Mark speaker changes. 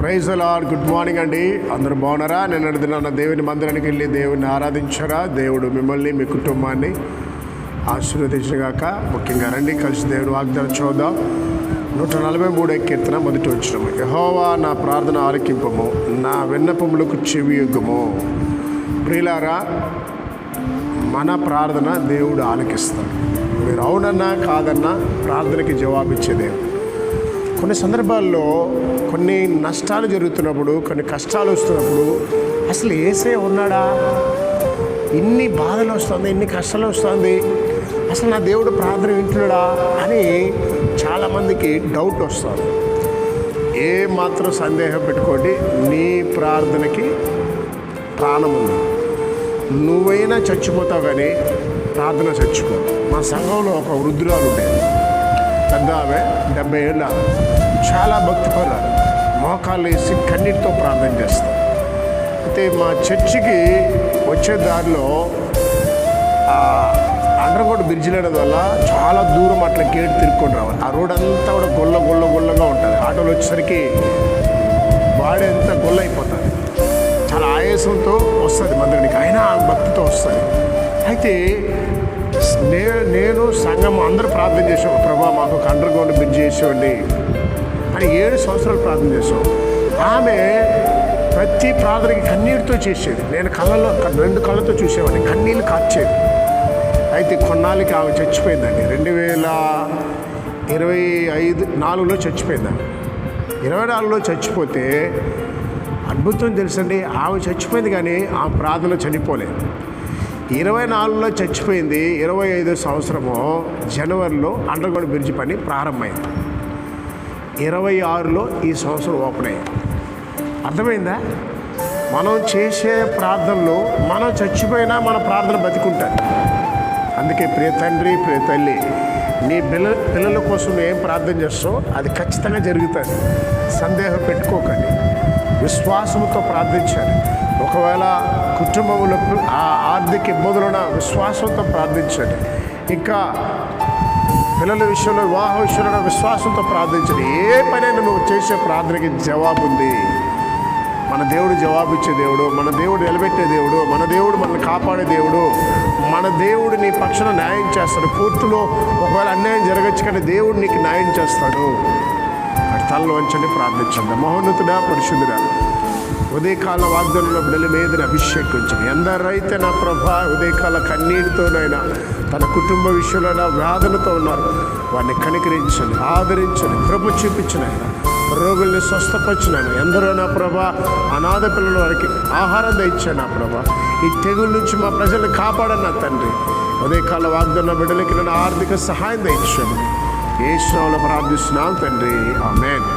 Speaker 1: Praise the Lord. Good morning అండి. అందరూ బాగున్నారా? నిన్నటి దినాన దేవుని మందిరానికి వెళ్ళి దేవుని ఆరాధించారా? దేవుడు మిమ్మల్ని మీ కుటుంబాన్ని ఆశీర్వదించగాక. ముఖ్యంగా రండి కలిసి దేవుని వాగ్దానం చూద్దాం. 143 కీర్తన మొదటి వచనం. యెహోవా నా ప్రార్థన ఆలకింపము, నా విన్నపములకు చెవియొగ్గుము. ప్రియులారా, మన ప్రార్థన దేవుడు ఆలకిస్తాడు. మీరు అవునన్నా కాదన్నా ప్రార్థనకి జవాబిచ్చే దేవుడు. కొన్ని సందర్భాల్లో కొన్ని నష్టాలు జరుగుతున్నప్పుడు, కొన్ని కష్టాలు వస్తున్నప్పుడు అసలు యేసయ్య ఉన్నాడా? ఇన్ని బాధలు వస్తుంది, ఇన్ని కష్టాలు వస్తుంది, అసలు నా దేవుడు ప్రార్థన వింటున్నాడా అని చాలామందికి డౌట్ వస్తుంది. ఏ మాత్రం సందేహం పెట్టుకోండి, నీ ప్రార్థనకి ప్రాణం ఉంది. నువ్వైనా చచ్చిపోతావు కానీ ప్రార్థన చచ్చిపో. మా సంఘంలో ఒక వృద్ధురాలు ఉండేది, పెద్ద ఆమె, 70 ఏళ్ళ, చాలా భక్తిపరురాలు. మోకాళ్ళు వేసి కన్నీటితో ప్రార్థన చేస్తాం. అయితే మా చర్చికి వచ్చే దారిలో అండర్గ్రౌండ్ బ్రిడ్జ్ లేడం వల్ల చాలా దూరం అట్లా గేట్ తిరుక్కొని రావాలి. ఆ రోడ్ అంతా కూడా గొల్లగా ఉంటుంది. ఆటోలు వచ్చేసరికి బాడీ అంతా గొల్ల అయిపోతుంది. చాలా ఆయాసంతో వస్తుంది మందిరానికి, అయినా భక్తితో వస్తుంది. అయితే నేను సంఘం అందరూ ప్రార్థన చేసాం, ప్రభా మాకు ఒక అండర్గ్రౌండ్ బ్రిడ్జ్ చేసేవండి అని 7 సంవత్సరాలు ప్రార్థన చేసాం. ఆమె ప్రతి ప్రార్థనకి కన్నీటితో చేసేది. నేను కళ్ళలో 2 కళ్ళతో చూసేవాడిని, కన్నీళ్ళు కార్చేది. అయితే కొన్నాళ్ళకి ఆమె చచ్చిపోయిందండి. 2024లో చచ్చిపోయిందండి. 24లో చచ్చిపోతే అద్భుతం తెలుసండి, ఆమె చచ్చిపోయింది కానీ ఆ ప్రార్థన చనిపోలేదు. 24లో చచ్చిపోయింది. 25వ సంవత్సరము జనవరిలో అండర్గ్రౌండ్ బ్రిడ్జ్ పని ప్రారంభమైంది. 26లో ఈ సంవత్సరం ఓపెన్ అయ్యింది. అర్థమైందా? మనం చేసే ప్రార్థనలు, మనం చచ్చిపోయినా మన ప్రార్థన బతికుంటుంది. అందుకే ప్రియ తండ్రి, ప్రియ తల్లి, నీ పిల్లల కోసం ఏం ప్రార్థన చేస్తావో అది ఖచ్చితంగా జరుగుతుంది. సందేహం పెట్టుకోకండి, విశ్వాసంతో ప్రార్థించాలి. ఒకవేళ కుటుంబంలో ఆర్థిక ఇబ్బందులున్న విశ్వాసంతో ప్రార్థించండి. ఇంకా పిల్లల విషయంలో, వివాహ విషయంలో విశ్వాసంతో ప్రార్థించండి. ఏ పనైనా నువ్వు చేసే ప్రార్థనకి జవాబు ఉంది. మన దేవుడు జవాబిచ్చే దేవుడు, మన దేవుడు నిలబెట్టే దేవుడు, మన దేవుడు మనల్ని కాపాడే దేవుడు. మన దేవుడు నీ పక్షాన న్యాయం చేస్తాడు. కోర్టులో ఒకవేళ అన్యాయం జరగచ్చు కానీ దేవుడు నీకు న్యాయం చేస్తాడు. తలలో వంచండి, ప్రార్థించండి. మహోన్నతుడా, పరిశుద్ధుడా, ఉదయకాల వాగ్దానంలో బిడ్డల మీద అభిషేకించండి. ఎందరైతే నా ప్రభా ఉదయకాల కన్నీటితోనైనా తన కుటుంబ విషయంలో వ్యాధులతో ఉన్నారు, వారిని కనికరించండి, ఆదరించండి, కృప చూపించినైనా రోగుల్ని స్వస్థపరిచినాను. ఎందరో నా ప్రభా అనాథ పిల్లల వారికి ఆహారం తెచ్చాను. నా ప్రభా ఈ తెగుల నుంచి మా ప్రజల్ని కాపాడన్నా తండ్రి. ఉదయకాల వాగ్దాన బిడ్డలకి నన్ను ఆర్థిక సహాయం తెచ్చాను. యేసు నామములో ప్రార్థిస్తున్నాను తండ్రి, ఆమేన్.